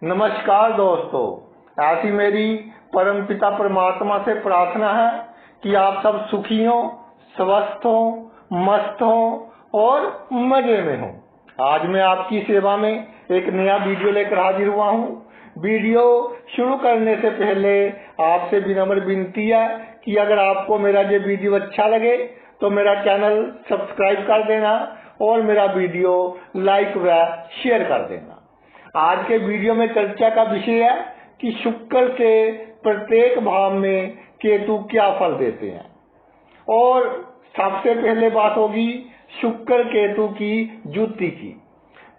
नमस्कार दोस्तों, ऐसी मेरी परमपिता परमात्मा से प्रार्थना है कि आप सब सुखी हो, स्वस्थ हो, मस्त हो और मजे में हो। आज मैं आपकी सेवा में एक नया वीडियो लेकर हाजिर हुआ हूँ। वीडियो शुरू करने से पहले आपसे विनम्र विनती है कि अगर आपको मेरा ये वीडियो अच्छा लगे तो मेरा चैनल सब्सक्राइब कर देना और मेरा वीडियो लाइक व शेयर कर देना। आज के वीडियो में चर्चा का विषय है कि शुक्र के प्रत्येक भाव में केतु क्या फल देते हैं। और सबसे पहले बात होगी शुक्र केतु की युति की।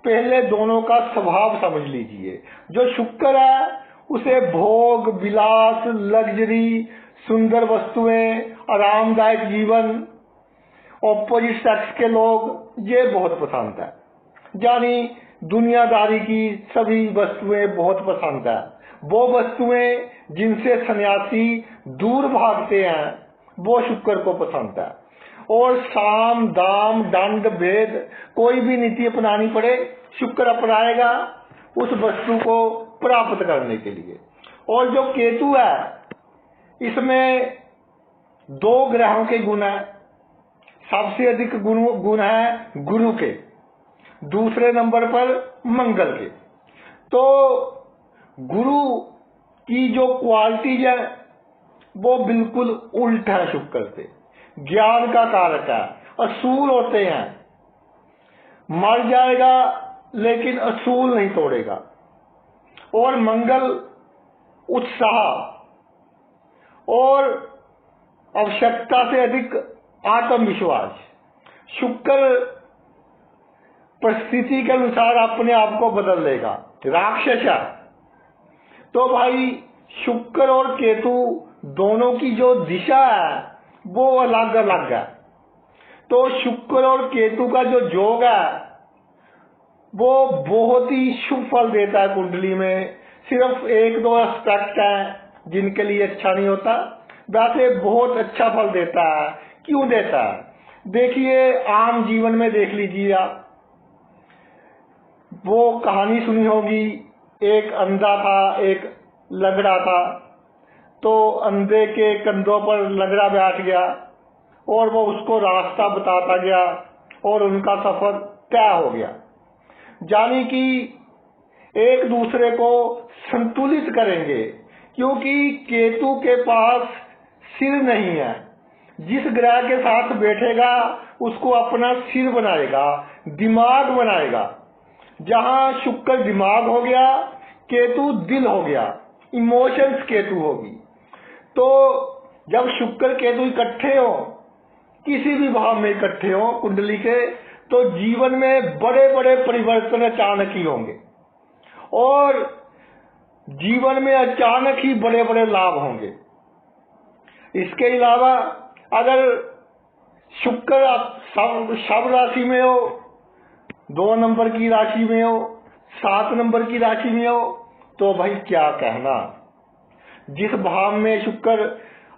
पहले दोनों का स्वभाव समझ लीजिए। जो शुक्र है उसे भोग विलास, लग्जरी, सुंदर वस्तुएं, आरामदायक जीवन, ऑपोजिट सेक्स के लोग ये बहुत पसंद है। यानी दुनियादारी की सभी वस्तुएं बहुत पसंद है। वो वस्तुएं जिनसे सन्यासी दूर भागते हैं वो शुक्र को पसंद है। और साम दाम दंड भेद कोई भी नीति अपनानी पड़े शुक्र अपनाएगा उस वस्तु को प्राप्त करने के लिए। और जो केतु है इसमें दो ग्रहों के गुण है। सबसे अधिक गुण है गुरु के, दूसरे नंबर पर मंगल के। तो गुरु की जो क्वालिटी है वो बिल्कुल उल्ट है शुक्र से। ज्ञान का कारक है, असूल होते हैं, मर जाएगा लेकिन असूल नहीं तोड़ेगा। और मंगल उत्साह और आवश्यकता से अधिक आत्मविश्वास। शुक्र परिस्थिति के अनुसार अपने आप को बदल लेगा। राक्षस है तो भाई शुक्र और केतु दोनों की जो दिशा है वो अलग अलग है। तो शुक्र और केतु का जो योग है वो बहुत ही शुभ फल देता है कुंडली में। सिर्फ एक दो एस्पेक्ट है जिनके लिए अच्छा नहीं होता, वैसे बहुत अच्छा फल देता है। क्यों देता है? देखिए, आम जीवन में देख लीजिए आप। वो कहानी सुनी होगी, एक अंधा था, एक लंगड़ा था। तो अंधे के कंधों पर लंगड़ा बैठ गया और वो उसको रास्ता बताता गया और उनका सफर तय हो गया। यानी कि एक दूसरे को संतुलित करेंगे, क्योंकि केतु के पास सिर नहीं है। जिस ग्रह के साथ बैठेगा उसको अपना सिर बनाएगा, दिमाग बनाएगा। जहां शुक्र दिमाग हो गया, केतु दिल हो गया, इमोशंस केतु होगी। तो जब शुक्र केतु इकट्ठे हो, किसी भी भाव में इकट्ठे हो कुंडली के, तो जीवन में बड़े बड़े परिवर्तन अचानक ही होंगे और जीवन में अचानक ही बड़े बड़े लाभ होंगे। इसके अलावा अगर शुक्र सब राशि में हो, 2 नंबर की राशि में हो, 7 नंबर की राशि में हो, तो भाई क्या कहना। जिस भाव में शुक्र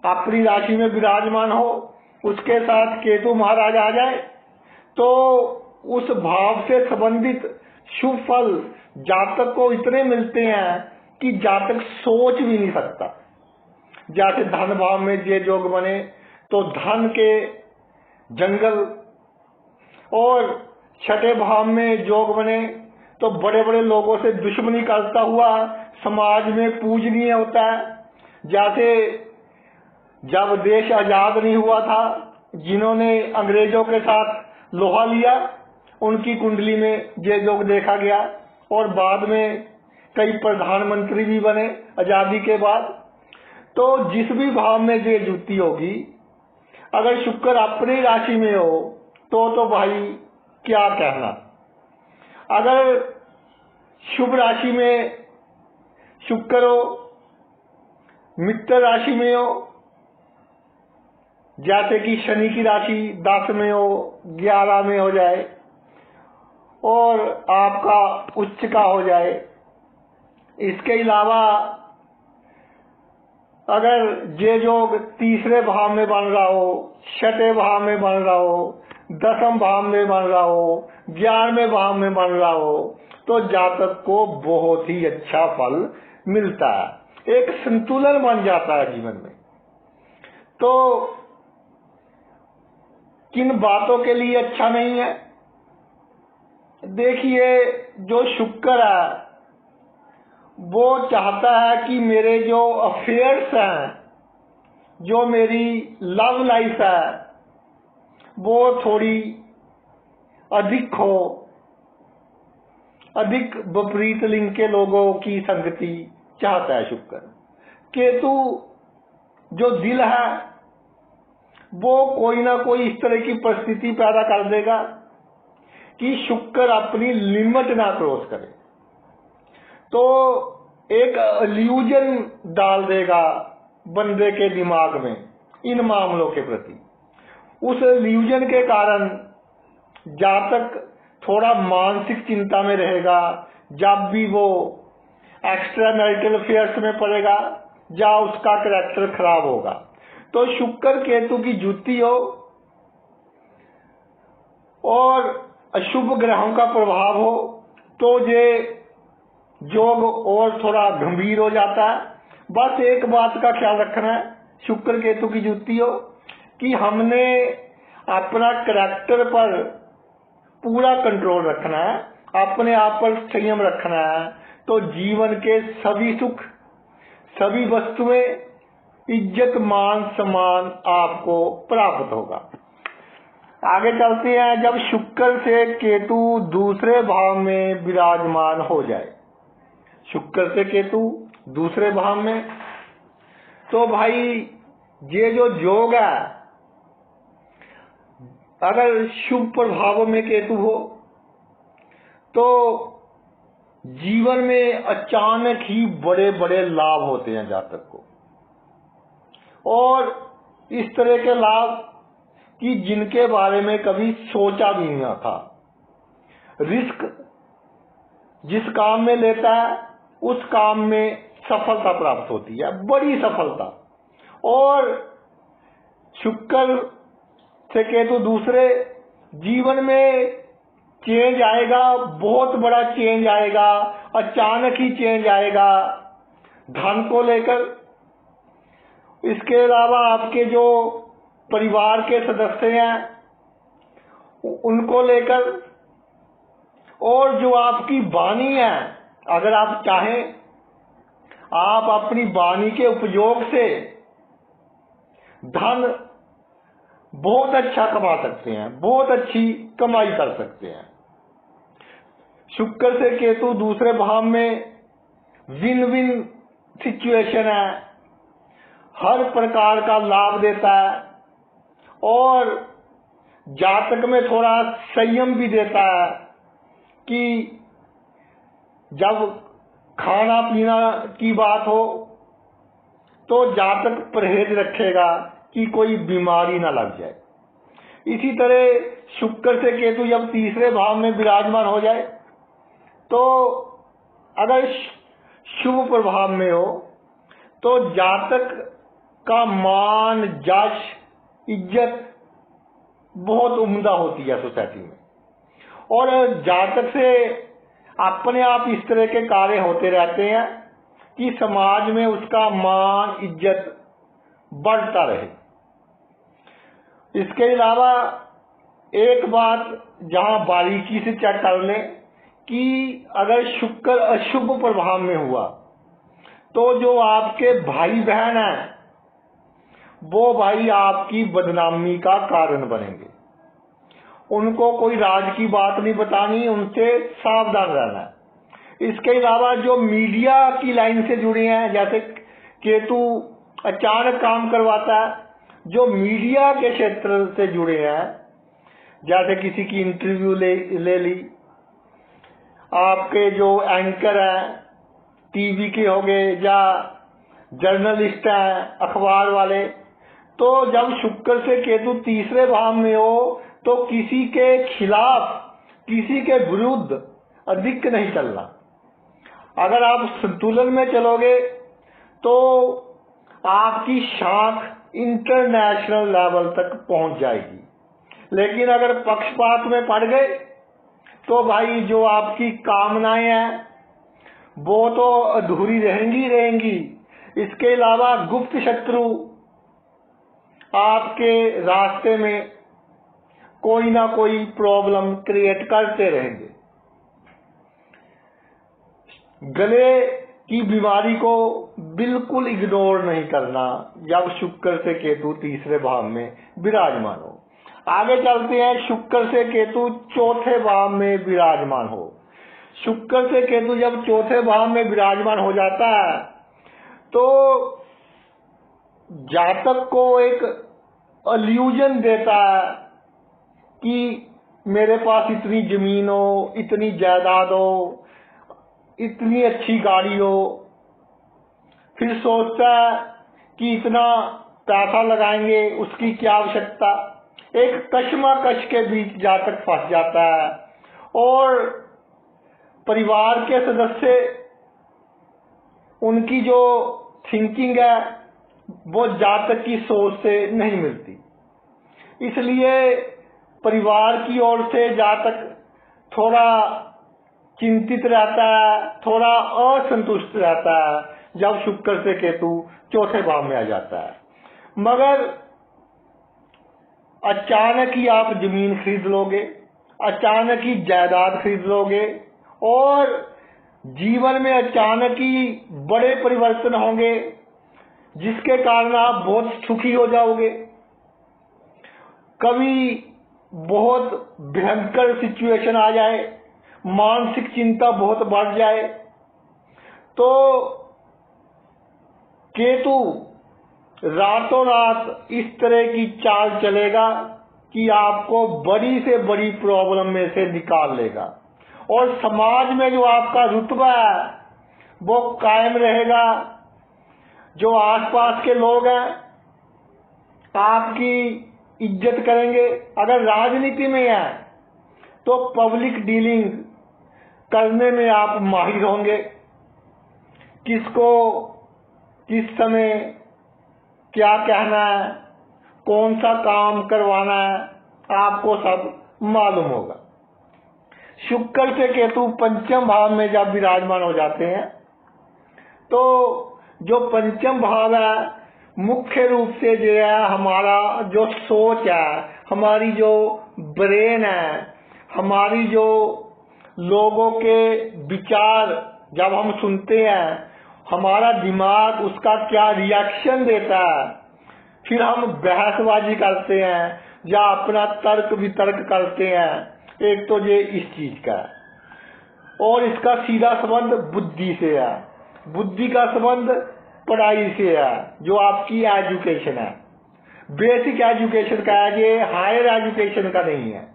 अपनी राशि में विराजमान हो उसके साथ केतु महाराज आ जाए तो उस भाव से संबंधित शुभ फल जातक को इतने मिलते हैं कि जातक सोच भी नहीं सकता। जैसे धन भाव में ये योग बने तो धन के जंगल, और छठे भाव में योग बने तो बड़े बड़े लोगों से दुश्मनी करता हुआ समाज में पूजनीय होता है। जैसे जब देश आजाद नहीं हुआ था, जिन्होंने अंग्रेजों के साथ लोहा लिया उनकी कुंडली में ये योग देखा गया और बाद में कई प्रधानमंत्री भी बने आजादी के बाद। तो जिस भी भाव में ये युति होगी, अगर शुक्र अपनी राशि में हो तो भाई क्या कहना। अगर शुभ राशि में शुक्र हो, मित्र राशि में हो, जैसे कि शनि की राशि 10 में हो, 11 में हो जाए और आपका उच्च का हो जाए। इसके अलावा अगर ये योग तीसरे भाव में बन रहा हो, छठे भाव में बन रहा हो, 10वें भाव में बन रहा हो, 11वें भाव में बन रहा हो, तो जातक को बहुत ही अच्छा फल मिलता है, एक संतुलन बन जाता है जीवन में। तो किन बातों के लिए अच्छा नहीं है? देखिए, जो शुक्र है वो चाहता है कि मेरे जो अफेयर्स हैं, जो मेरी लव लाइफ है, वो थोड़ी अधिक हो, अधिक विपरीत लिंग के लोगों की संगति चाहता है शुक्र। केतु जो दिल है वो कोई ना कोई इस तरह की परिस्थिति पैदा कर देगा कि शुक्र अपनी लिमिट ना क्रॉस करे, तो एक इल्यूजन डाल देगा बंदे के दिमाग में इन मामलों के प्रति। उस इल्यूजन के कारण जातक थोड़ा मानसिक चिंता में रहेगा जब भी वो एक्स्ट्रा मैरिटल अफेयर्स में पड़ेगा, या उसका कैरेक्टर खराब होगा। तो शुक्र केतु की जुति हो और अशुभ ग्रहों का प्रभाव हो तो ये योग और थोड़ा गंभीर हो जाता है। बस एक बात का ख्याल रखना है, शुक्र केतु की जुति हो कि हमने अपना कैरेक्टर पर पूरा कंट्रोल रखना है, अपने आप पर संयम रखना है, तो जीवन के सभी सुख, सभी वस्तुएं, इज्जत, मान, सम्मान आपको प्राप्त होगा। आगे चलते हैं। जब शुक्र से केतु दूसरे भाव में विराजमान हो जाए, शुक्र से केतु दूसरे भाव में, तो भाई ये जो योग है, अगर शुभ प्रभाव में केतु हो तो जीवन में अचानक ही बड़े बड़े लाभ होते हैं जातक को, और इस तरह के लाभ कि जिनके बारे में कभी सोचा भी नहीं था। रिस्क जिस काम में लेता है उस काम में सफलता प्राप्त होती है, बड़ी सफलता। और शुक्र से केतु दूसरे, जीवन में चेंज आएगा, बहुत बड़ा चेंज आएगा, अचानक ही चेंज आएगा धन को लेकर। इसके अलावा आपके जो परिवार के सदस्य हैं उनको लेकर, और जो आपकी वाणी है, अगर आप चाहें आप अपनी वाणी के उपयोग से धन बहुत अच्छा कमा सकते हैं, बहुत अच्छी कमाई कर सकते हैं। शुक्र से केतु दूसरे भाव में विन विन सिचुएशन है, हर प्रकार का लाभ देता है, और जातक में थोड़ा संयम भी देता है कि जब खाना पीना की बात हो तो जातक परहेज रखेगा कि कोई बीमारी ना लग जाए। इसी तरह शुक्र से केतु जब तीसरे भाव में विराजमान हो जाए तो अगर शुभ प्रभाव में हो तो जातक का मान, यश, इज्जत बहुत उम्दा होती है सोसाइटी में, और जातक से अपने आप इस तरह के कार्य होते रहते हैं कि समाज में उसका मान, इज्जत बढ़ता रहे। इसके अलावा एक बात जहां बारीकी से चेक कर लें कि अगर शुक्र अशुभ प्रभाव में हुआ तो जो आपके भाई बहन हैं वो भाई आपकी बदनामी का कारण बनेंगे। उनको कोई राज की बात नहीं बतानी, उनसे सावधान रहना है। इसके अलावा जो मीडिया की लाइन से जुड़े हैं, जैसे केतु अचानक काम करवाता है, जो मीडिया के क्षेत्र से जुड़े हैं, जैसे किसी की इंटरव्यू ले ली, आपके जो एंकर हैं टीवी के हो गए या जर्नलिस्ट हैं अखबार वाले, तो जब शुक्र से केतु तीसरे भाव में हो तो किसी के खिलाफ, किसी के विरुद्ध अधिक नहीं चलना। अगर आप संतुलन में चलोगे तो आपकी शाख इंटरनेशनल लेवल तक पहुंच जाएगी, लेकिन अगर पक्षपात में पड़ गए तो भाई जो आपकी कामनाएं हैं वो तो अधूरी रहेंगी। इसके अलावा गुप्त शत्रु आपके रास्ते में कोई ना कोई प्रॉब्लम क्रिएट करते रहेंगे। गले की बीमारी को बिल्कुल इग्नोर नहीं करना जब शुक्र से केतु तीसरे भाव में विराजमान हो। आगे चलते हैं, शुक्र से केतु चौथे भाव में विराजमान हो। शुक्र से केतु जब चौथे भाव में विराजमान हो जाता है तो जातक को एक इल्यूजन देता है कि मेरे पास इतनी जमीन हो, इतनी जायदाद हो, इतनी अच्छी गाड़ी हो। फिर सोचता है कि इतना पैसा लगाएंगे, उसकी क्या आवश्यकता। एक कश्मकश के बीच जातक फंस जाता है और परिवार के सदस्य उनकी जो थिंकिंग है वो जातक की सोच से नहीं मिलती। इसलिए परिवार की ओर से जातक थोड़ा चिंतित रहता है, थोड़ा असंतुष्ट रहता है जब शुक्र से केतु चौथे भाव में आ जाता है। मगर अचानक ही आप जमीन खरीद लोगे, अचानक ही जायदाद खरीद लोगे और जीवन में अचानक ही बड़े परिवर्तन होंगे जिसके कारण आप बहुत सुखी हो जाओगे। कभी बहुत भयंकर सिचुएशन आ जाए, मानसिक चिंता बहुत बढ़ जाए तो केतु रातों रात इस तरह की चाल चलेगा कि आपको बड़ी से बड़ी प्रॉब्लम में से निकाल लेगा और समाज में जो आपका रुतबा है वो कायम रहेगा। जो आसपास के लोग हैं आपकी इज्जत करेंगे। अगर राजनीति में है तो पब्लिक डीलिंग करने में आप माहिर होंगे। किसको किस समय क्या कहना है, कौन सा काम करवाना है, आपको सब मालूम होगा। शुक्र से केतु पंचम भाव में जब विराजमान हो जाते हैं तो जो पंचम भाव है मुख्य रूप से जो है हमारा जो सोच है, हमारी जो ब्रेन है, हमारी जो लोगों के विचार जब हम सुनते हैं, हमारा दिमाग उसका क्या रिएक्शन देता है, फिर हम बहसबाजी करते हैं या अपना तर्क वितर्क करते हैं। एक तो ये इस चीज का है और इसका सीधा संबंध बुद्धि से है। बुद्धि का संबंध पढ़ाई से है, जो आपकी एजुकेशन है, बेसिक एजुकेशन का है, ये हायर एजुकेशन का नहीं है।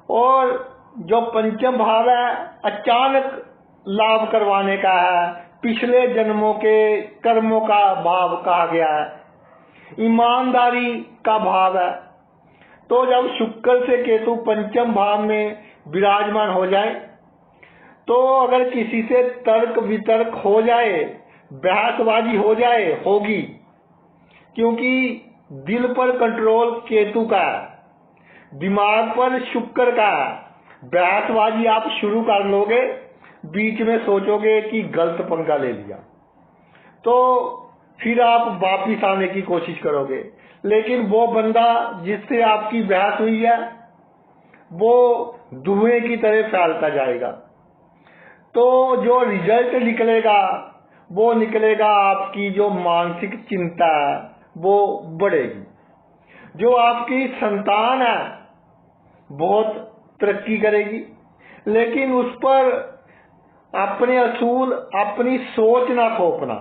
और जो पंचम भाव है अचानक लाभ करवाने का है, पिछले जन्मों के कर्मों का भाव कहा गया है, ईमानदारी का भाव है। तो जब शुक्र से केतु पंचम भाव में विराजमान हो जाए तो अगर किसी से तर्क वितर्क हो जाए, बहसबाजी हो जाए, होगी, क्योंकि दिल पर कंट्रोल केतु का, दिमाग पर शुक्र का। बहसबाजी आप शुरू कर लोगे, बीच में सोचोगे कि गलत पंगा ले लिया तो फिर आप वापिस आने की कोशिश करोगे, लेकिन वो बंदा जिससे आपकी बहस हुई है वो धुएं की तरह फैलता जाएगा। तो जो रिजल्ट निकलेगा वो निकलेगा आपकी जो मानसिक चिंता है वो बढ़ेगी। जो आपकी संतान है बहुत तरक्की करेगी, लेकिन उस पर अपने असूल, अपनी सोच ना थोपना।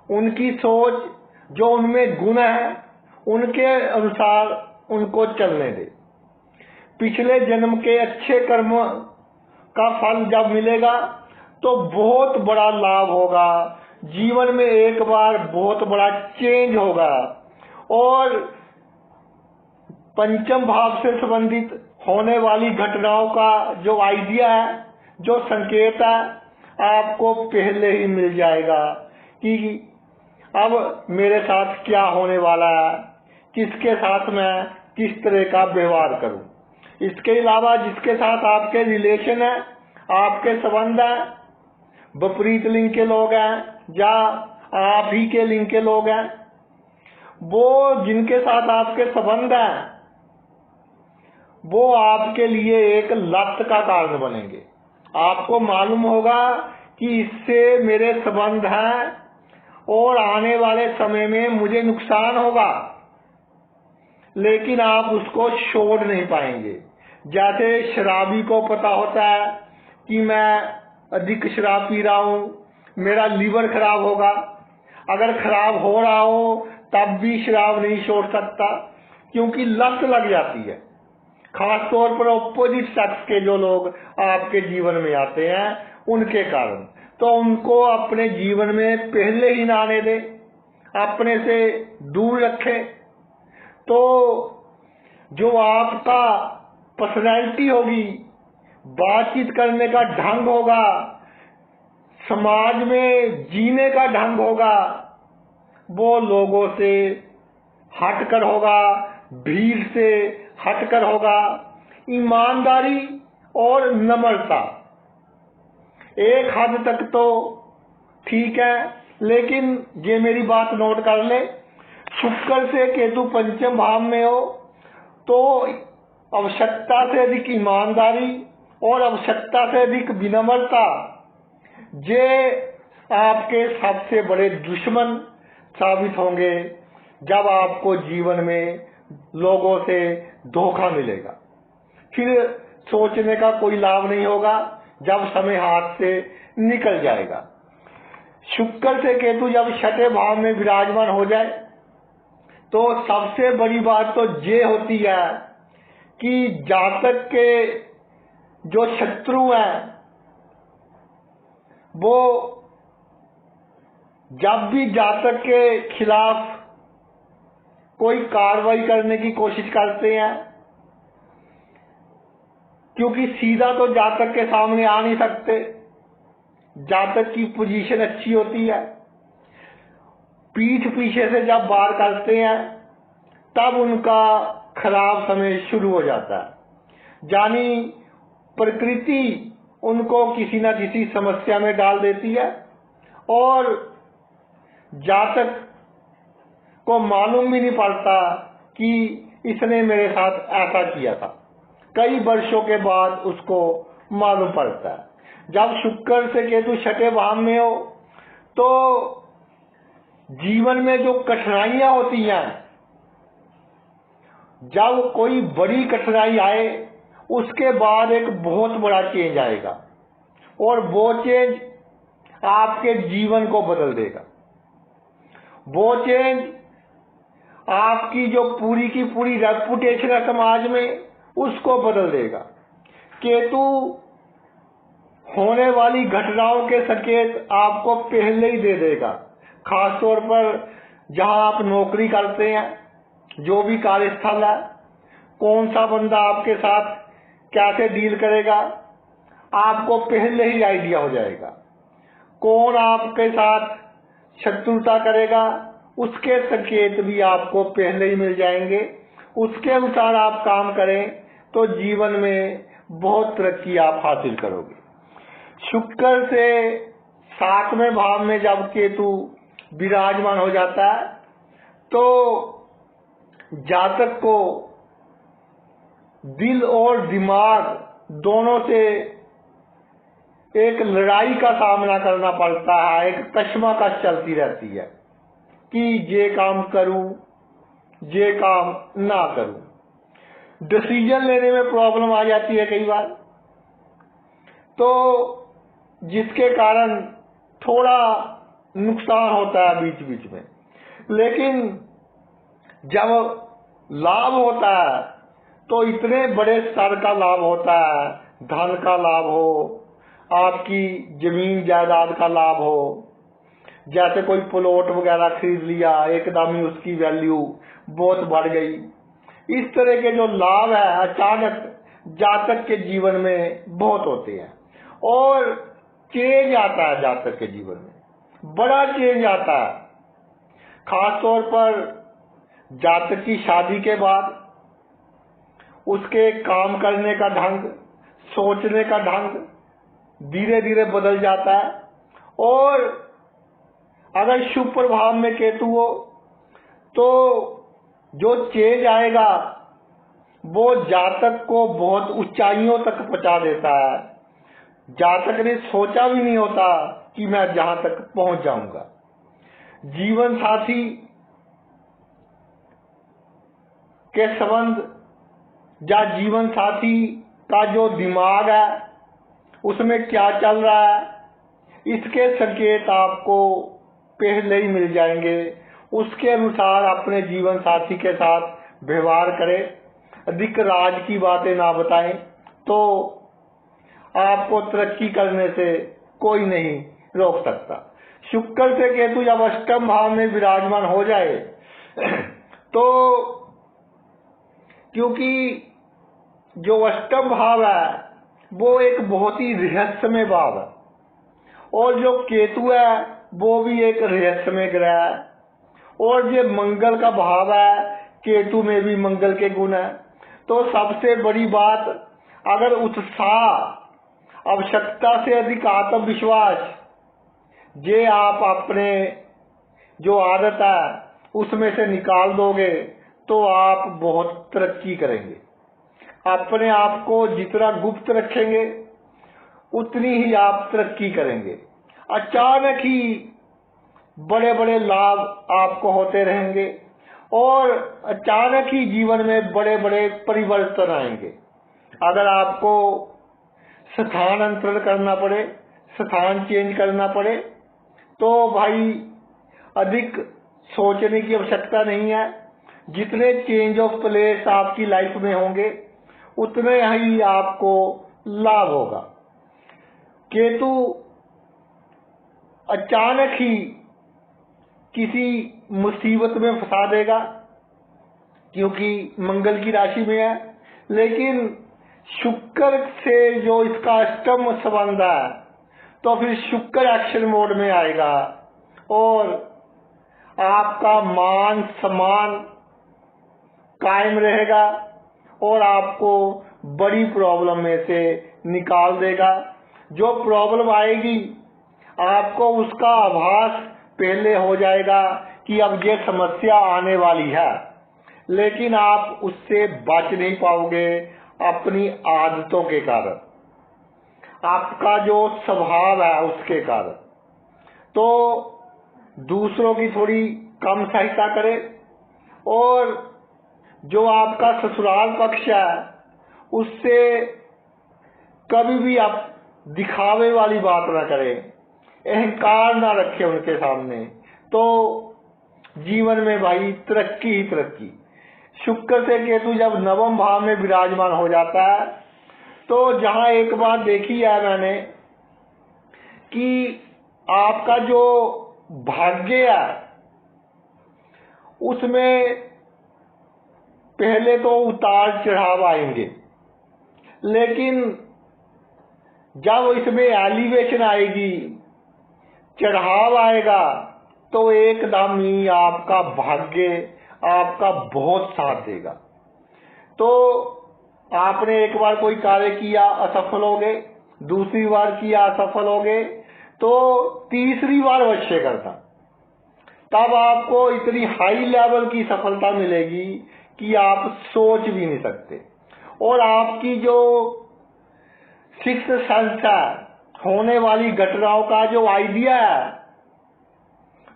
उनकी सोच, जो उनमें गुण है, उनके अनुसार उनको चलने दे। पिछले जन्म के अच्छे कर्म का फल जब मिलेगा तो बहुत बड़ा लाभ होगा, जीवन में एक बार बहुत बड़ा चेंज होगा। और पंचम भाव से संबंधित होने वाली घटनाओं का जो आइडिया है, जो संकेत है, आपको पहले ही मिल जाएगा कि अब मेरे साथ क्या होने वाला है, किसके साथ मैं किस तरह का व्यवहार करूं। इसके अलावा जिसके साथ आपके रिलेशन है, आपके संबंध है, विपरीत लिंग के लोग हैं या आप ही के लिंग के लोग हैं, वो जिनके साथ आपके संबंध हैं वो आपके लिए एक लत का कारण बनेंगे। आपको मालूम होगा कि इससे मेरे संबंध हैं और आने वाले समय में मुझे नुकसान होगा, लेकिन आप उसको छोड़ नहीं पाएंगे। जैसे शराबी को पता होता है कि मैं अधिक शराब पी रहा हूं, मेरा लीवर खराब होगा, अगर खराब हो रहा हो तब भी शराब नहीं छोड़ सकता, क्योंकि लत लग जाती है। खास तौर पर ऑपोजिट सेक्स के जो लोग आपके जीवन में आते हैं उनके कारण, तो उनको अपने जीवन में पहले ही ना आने दें, अपने से दूर रखें। तो जो आपका पर्सनैलिटी होगी, बातचीत करने का ढंग होगा, समाज में जीने का ढंग होगा, वो लोगों से हटकर होगा, भीड़ से हटकर होगा। ईमानदारी और नम्रता एक हद तक तो ठीक है, लेकिन ये मेरी बात नोट कर ले, शुक्र से केतु पंचम भाव में हो तो आवश्यकता से अधिक ईमानदारी और आवश्यकता से अधिक विनम्रता ये आपके सबसे बड़े दुश्मन साबित होंगे जब आपको जीवन में लोगों से धोखा मिलेगा। फिर सोचने का कोई लाभ नहीं होगा जब समय हाथ से निकल जाएगा। शुक्र से केतु जब छठे भाव में विराजमान हो जाए तो सबसे बड़ी बात तो ये होती है कि जातक के जो शत्रु हैं वो जब भी जातक के खिलाफ कोई कार्रवाई करने की कोशिश करते हैं, क्योंकि सीधा तो जातक के सामने आ नहीं सकते, जातक की पोजीशन अच्छी होती है, पीठ पीछे से जब वार करते हैं तब उनका खराब समय शुरू हो जाता है। यानी प्रकृति उनको किसी न किसी समस्या में डाल देती है और जातक को मालूम भी नहीं पड़ता कि इसने मेरे साथ ऐसा किया था। कई वर्षों के बाद उसको मालूम पड़ता है। जब शुक्र से केतु छठे भाव में हो तो जीवन में जो कठिनाइयां होती हैं, जब कोई बड़ी कठिनाई आए उसके बाद एक बहुत बड़ा चेंज आएगा और वो चेंज आपके जीवन को बदल देगा। वो चेंज आपकी जो पूरी की पूरी रेपुटेशन है समाज में उसको बदल देगा। केतु होने वाली घटनाओं के संकेत आपको पहले ही दे देगा। खास तौर पर जहां आप नौकरी करते हैं, जो भी कार्यस्थल है, कौन सा बंदा आपके साथ कैसे डील करेगा आपको पहले ही आइडिया हो जाएगा। कौन आपके साथ शत्रुता करेगा उसके संकेत भी आपको पहले ही मिल जाएंगे। उसके अनुसार आप काम करें तो जीवन में बहुत तरक्की आप हासिल करोगे। शुक्र से 7वें भाव में जब केतु विराजमान हो जाता है तो जातक को दिल और दिमाग दोनों से एक लड़ाई का सामना करना पड़ता है, एक कशमकश चलती रहती है कि ये काम करूं, ये काम ना करूं। डिसीजन लेने में प्रॉब्लम आ जाती है कई बार, तो जिसके कारण थोड़ा नुकसान होता है बीच बीच में। लेकिन जब लाभ होता है तो इतने बड़े स्तर का लाभ होता है, धन का लाभ हो, आपकी जमीन जायदाद का लाभ हो, जैसे कोई प्लॉट वगैरह खरीद लिया, एकदम ही उसकी वैल्यू बहुत बढ़ गई। इस तरह के जो लाभ है अचानक जातक के जीवन में बहुत होते हैं और चेंज आता है जातक के जीवन में, बड़ा चेंज आता है। खास तौर पर जातक की शादी के बाद उसके काम करने का ढंग, सोचने का ढंग धीरे धीरे बदल जाता है। और अगर शुभ प्रभाव में केतु हो तो जो चेंज आएगा वो जातक को बहुत ऊंचाइयों तक पहुंचा देता है। जातक ने सोचा भी नहीं होता कि मैं जहां तक पहुंच जाऊंगा। जीवन साथी के संबंध या जीवन साथी का जो दिमाग है उसमें क्या चल रहा है, इसके संकेत आपको पहले ही मिल जाएंगे। उसके अनुसार अपने जीवन साथी के साथ व्यवहार करें। अधिक राज की बातें ना बताएं तो आपको तरक्की करने से कोई नहीं रोक सकता। शुक्र से केतु जब अष्टम भाव में विराजमान हो जाए तो क्योंकि जो अष्टम भाव है वो एक बहुत ही रहस्यमय भाव है और जो केतु है वो भी एक रहस्यमय ग्रह है। और ये मंगल का भाव है, केतु में भी मंगल के गुण है। तो सबसे बड़ी बात, अगर उत्साह, आवश्यकता से अधिक आत्मविश्वास ये आप अपने जो आदत है उसमें से निकाल दोगे तो आप बहुत तरक्की करेंगे। अपने आप को जितना गुप्त रखेंगे उतनी ही आप तरक्की करेंगे। अचानक ही बड़े बड़े लाभ आपको होते रहेंगे और अचानक ही जीवन में बड़े बड़े परिवर्तन आएंगे। अगर आपको स्थानांतरण करना पड़े, स्थान चेंज करना पड़े तो भाई अधिक सोचने की आवश्यकता नहीं है। जितने चेंज ऑफ प्लेस आपकी लाइफ में होंगे उतने ही आपको लाभ होगा। केतु अचानक ही किसी मुसीबत में फंसा देगा क्योंकि मंगल की राशि में है, लेकिन शुक्र से जो इसका अष्टम संबंध है तो फिर शुक्र एक्शन मोड में आएगा और आपका मान सम्मान कायम रहेगा और आपको बड़ी प्रॉब्लम में से निकाल देगा। जो प्रॉब्लम आएगी आपको उसका आभास पहले हो जाएगा कि अब ये समस्या आने वाली है, लेकिन आप उससे बच नहीं पाओगे अपनी आदतों के कारण, आपका जो स्वभाव है उसके कारण। तो दूसरों की थोड़ी कम सहायता करें और जो आपका ससुराल पक्ष है उससे कभी भी आप दिखावे वाली बात ना करें, अहंकार ना रखें उनके सामने, तो जीवन में भाई तरक्की ही तरक्की। शुक्र से केतु जब नवम भाव में विराजमान हो जाता है तो जहां एक बात देखी है मैंने कि आपका जो भाग्य है उसमें पहले तो उतार चढ़ाव आएंगे, लेकिन जब इसमें एलिवेशन आएगी, चढ़ाव आएगा, तो एकदम ही आपका भाग्य आपका बहुत साथ देगा। तो आपने एक बार कोई कार्य किया असफल हो गए, दूसरी बार किया असफल हो गए, तो तीसरी बार अवश्य करना, तब आपको इतनी हाई लेवल की सफलता मिलेगी कि आप सोच भी नहीं सकते। और आपकी जो सिक्स्थ सेंस है, होने वाली घटनाओं का जो आइडिया है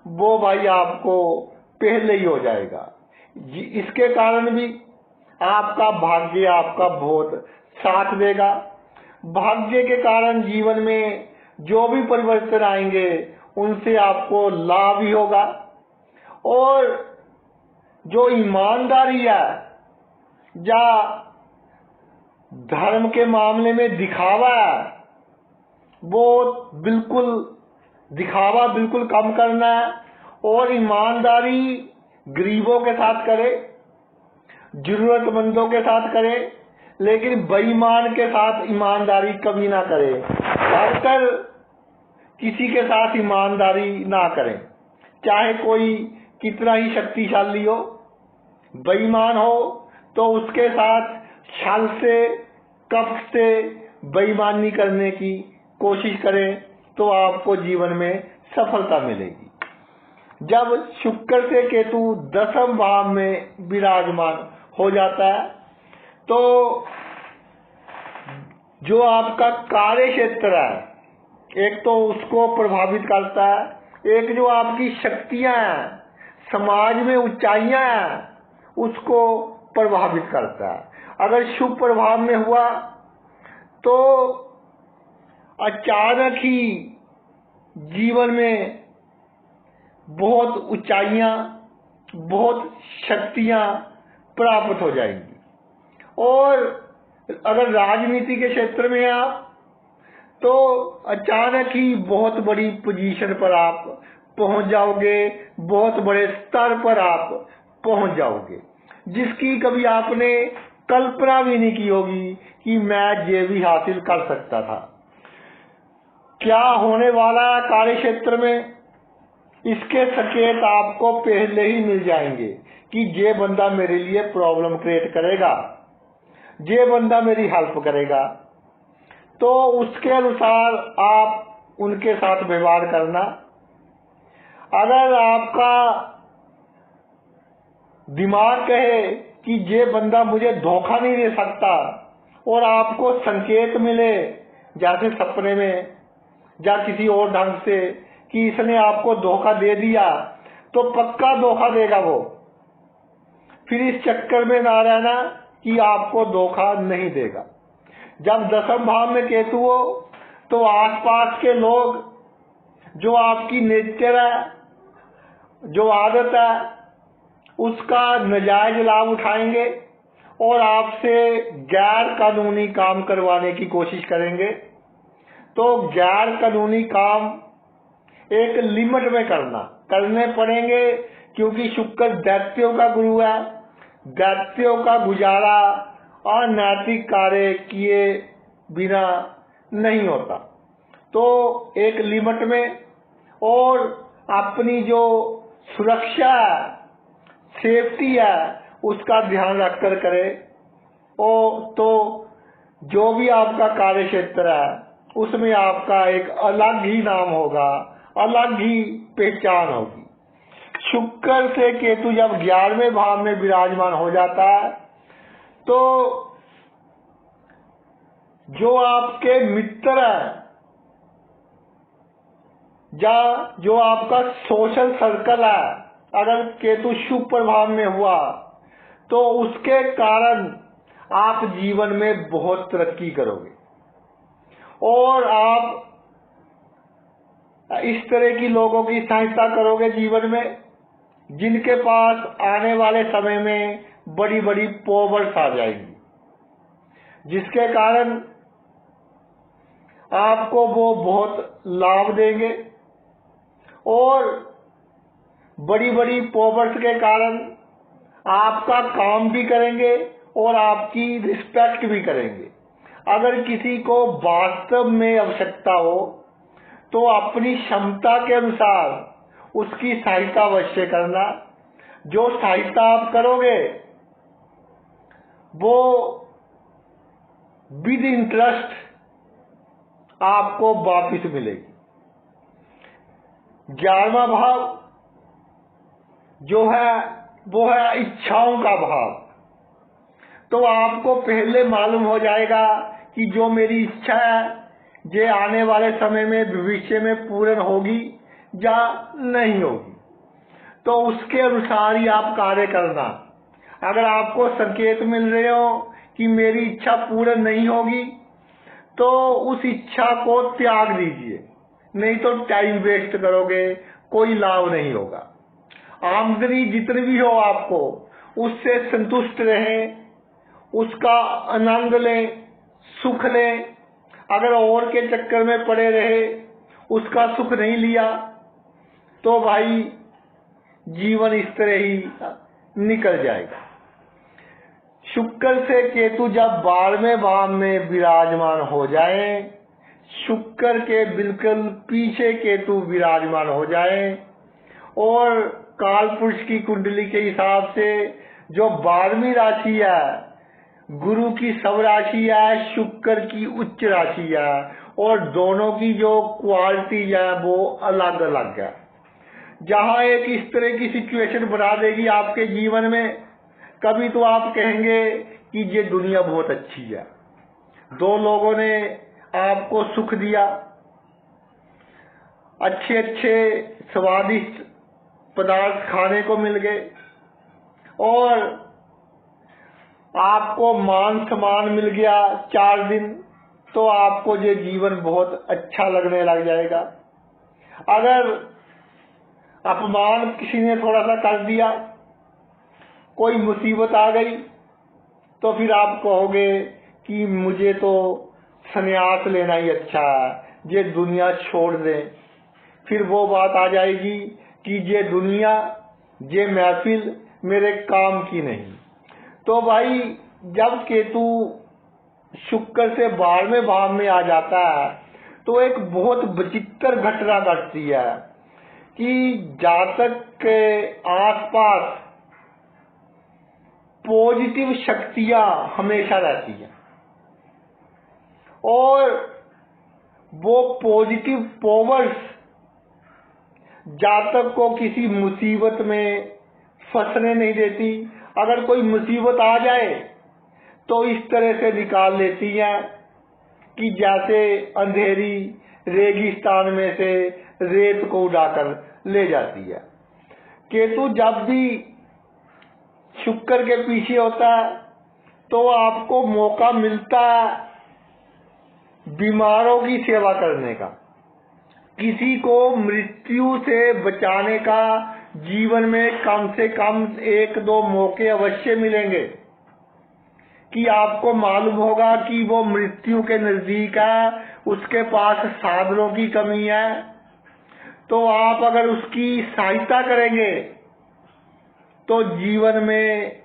वो भाई आपको पहले ही हो जाएगा। इसके कारण भी आपका भाग्य आपका बहुत साथ देगा। भाग्य के कारण जीवन में जो भी परिवर्तन आएंगे उनसे आपको लाभ ही होगा। और जो ईमानदारी है या धर्म के मामले में दिखावा है, वो बिल्कुल दिखावा बिल्कुल कम करना है और ईमानदारी गरीबों के साथ करे, जरूरतमंदों के साथ करे, लेकिन बेईमान के साथ ईमानदारी कभी ना करे। खासकर किसी के साथ ईमानदारी ना करें, चाहे कोई कितना ही शक्तिशाली हो, बेईमान हो तो उसके साथ छल से, कपट से, बेईमानी करने की कोशिश करें तो आपको जीवन में सफलता मिलेगी। जब शुक्र से केतु 10वें भाव में विराजमान हो जाता है तो जो आपका कार्य क्षेत्र है, एक तो उसको प्रभावित करता है, एक जो आपकी शक्तियां हैं, समाज में ऊंचाइयां हैं, उसको प्रभावित करता है। अगर शुभ प्रभाव में हुआ तो अचानक ही जीवन में बहुत ऊंचाइयां, बहुत शक्तियां प्राप्त हो जाएंगी। और अगर राजनीति के क्षेत्र में आप, तो अचानक ही बहुत बड़ी पोजीशन पर आप पहुंच जाओगे, बहुत बड़े स्तर पर आप पहुंच जाओगे, जिसकी कभी आपने कल्पना भी नहीं की होगी कि मैं ये भी हासिल कर सकता था। क्या होने वाला है कार्य क्षेत्र में, इसके संकेत आपको पहले ही मिल जाएंगे कि ये बंदा मेरे लिए प्रॉब्लम क्रिएट करेगा, ये बंदा मेरी हेल्प करेगा। तो उसके अनुसार आप उनके साथ व्यवहार करना। अगर आपका दिमाग कहे कि ये बंदा मुझे धोखा नहीं दे सकता और आपको संकेत मिले जैसे सपने में या किसी और ढंग से कि इसने आपको धोखा दे दिया, तो पक्का धोखा देगा वो। फिर इस चक्कर में ना रहना कि आपको धोखा नहीं देगा। जब 10वें भाव में केतु हो तो आसपास के लोग जो आपकी नेचर है, जो आदत है, उसका नाजायज लाभ उठाएंगे और आपसे गैर कानूनी काम करवाने की कोशिश करेंगे। तो गैर कानूनी काम एक लिमिट में करने पड़ेंगे, क्योंकि शुक्र दैत्यों का गुरु है। दैत्यों का गुजारा अनैतिक कार्य किए बिना नहीं होता। तो एक लिमिट में और अपनी जो सुरक्षा है, सेफ्टी है, उसका ध्यान रखकर करे। तो जो भी आपका कार्य क्षेत्र है उसमें आपका एक अलग ही नाम होगा, अलग ही पहचान होगी। शुक्र से केतु जब 11वें भाव में विराजमान हो जाता है तो जो आपके मित्र हैं या जो आपका सोशल सर्कल है, अगर केतु शुभ प्रभाव में हुआ तो उसके कारण आप जीवन में बहुत तरक्की करोगे और आप इस तरह की लोगों की सहायता करोगे जीवन में जिनके पास आने वाले समय में बड़ी बड़ी पावर्स आ जाएंगी, जिसके कारण आपको वो बहुत लाभ देंगे। और बड़ी बड़ी पावर्स के कारण आपका काम भी करेंगे और आपकी रिस्पेक्ट भी करेंगे। अगर किसी को वास्तव में आवश्यकता हो तो अपनी क्षमता के अनुसार उसकी सहायता अवश्य करना। जो सहायता आप करोगे वो विद इंटरेस्ट आपको वापिस मिलेगी। 11वां भाव जो है वो है इच्छाओं का भाव। तो आपको पहले मालूम हो जाएगा कि जो मेरी इच्छा है ये आने वाले समय में भविष्य में पूर्ण होगी या नहीं होगी। तो उसके अनुसार ही आप कार्य करना। अगर आपको संकेत मिल रहे हो कि मेरी इच्छा पूर्ण नहीं होगी तो उस इच्छा को त्याग दीजिए, नहीं तो टाइम वेस्ट करोगे, कोई लाभ नहीं होगा। आमदनी जितनी भी हो आपको उससे संतुष्ट रहें, उसका आनंद लें, सुख लें। अगर और के चक्कर में पड़े रहे, उसका सुख नहीं लिया तो भाई जीवन इस तरह ही निकल जाएगा। शुक्र से केतु जब 12वें भाव में विराजमान हो जाए, शुक्र के बिल्कुल पीछे केतु विराजमान हो जाए और काल पुरुष की कुंडली के हिसाब से जो 12वीं राशि है गुरु की सब राशि है, शुक्र की उच्च राशि है, और दोनों की जो क्वालिटी है वो अलग अलग है। जहां एक इस तरह की सिचुएशन बना देगी आपके जीवन में, कभी तो आप कहेंगे कि ये दुनिया बहुत अच्छी है, दो लोगों ने आपको सुख दिया, अच्छे अच्छे स्वादिष्ट पदार्थ खाने को मिल गए, और आपको मान सम्मान मिल गया 4 दिन, तो आपको ये जीवन बहुत अच्छा लगने लग जाएगा। अगर अपमान किसी ने थोड़ा सा कर दिया, कोई मुसीबत आ गई, तो फिर आप कहोगे कि मुझे तो संन्यास लेना ही अच्छा है, ये दुनिया छोड़ दें। फिर वो बात आ जाएगी कि ये दुनिया, ये महफिल मेरे काम की नहीं। तो भाई, जब केतु शुक्र से 12वें भाव में आ जाता है तो एक बहुत विचित्र घटना घटती है कि जातक के आसपास पॉजिटिव शक्तियां हमेशा रहती हैं, और वो पॉजिटिव पावर्स जातक को किसी मुसीबत में फंसने नहीं देती। अगर कोई मुसीबत आ जाए तो इस तरह से निकाल लेती हैं कि जैसे अंधेरी रेगिस्तान में से रेत को उड़ाकर ले जाती है। केतु जब भी शुक्र के पीछे होता है तो आपको मौका मिलता है बीमारों की सेवा करने का, किसी को मृत्यु से बचाने का। जीवन में कम से कम 1-2 मौके अवश्य मिलेंगे कि आपको मालूम होगा कि वो मृत्यु के नजदीक है, उसके पास साधनों की कमी है, तो आप अगर उसकी सहायता करेंगे तो जीवन में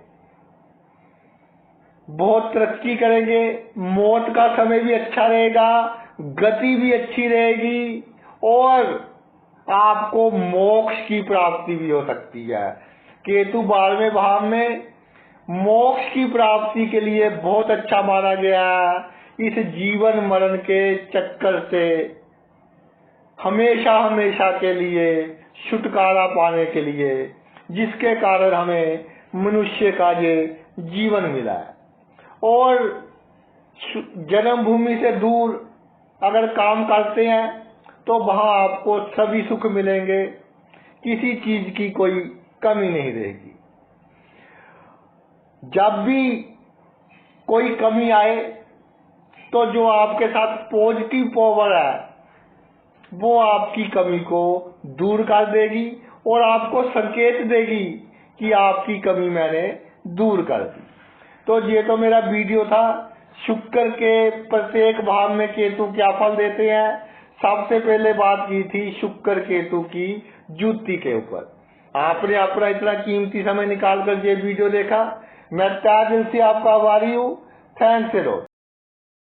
बहुत तरक्की करेंगे। मौत का समय भी अच्छा रहेगा, गति भी अच्छी रहेगी, और आपको मोक्ष की प्राप्ति भी हो सकती है। केतु 12वें भाव में मोक्ष की प्राप्ति के लिए बहुत अच्छा माना गया है। इस जीवन मरण के चक्कर से हमेशा हमेशा के लिए छुटकारा पाने के लिए, जिसके कारण हमें मनुष्य का ये जीवन मिला है। और जन्मभूमि से दूर अगर काम करते हैं तो वहां आपको सभी सुख मिलेंगे, किसी चीज की कोई कमी नहीं रहेगी। जब भी कोई कमी आए तो जो आपके साथ पॉजिटिव पावर है वो आपकी कमी को दूर कर देगी और आपको संकेत देगी कि आपकी कमी मैंने दूर कर दी। तो ये तो मेरा वीडियो था, शुक्र के प्रत्येक भाव में केतु क्या फल देते हैं। सबसे पहले बात की थी शुक्र केतु की युति के ऊपर। आपने अपना इतना कीमती समय निकाल कर ये वीडियो देखा, मैं तहे दिल से आपका आभारी हूँ। Thanks a lot.